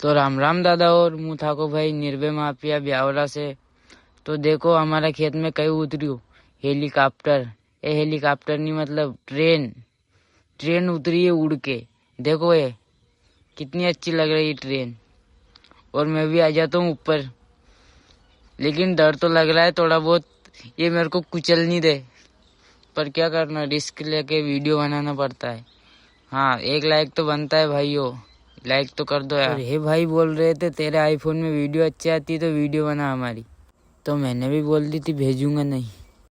तो राम राम दादा और मुँह थाको भाई निर्भय माफिया ब्यावरा से। तो देखो हमारा खेत में कई उतरी हेलीकॉप्टर। ये हेलीकॉप्टर नहीं मतलब ट्रेन उतरी है उड़ के। देखो ये कितनी अच्छी लग रही है ट्रेन। और मैं भी आ जाता हूँ ऊपर, लेकिन डर तो लग रहा है थोड़ा बहुत, ये मेरे को कुचल नहीं दे। पर क्या करना, रिस्क लेके वीडियो बनाना पड़ता है। हाँ, एक लाइक तो बनता है भाइयों, लाइक तो कर दो यार। और हे भाई बोल रहे थे तेरे आईफोन में वीडियो अच्छी आती है तो वीडियो बना हमारी। तो मैंने भी बोल दी थी भेजूंगा नहीं।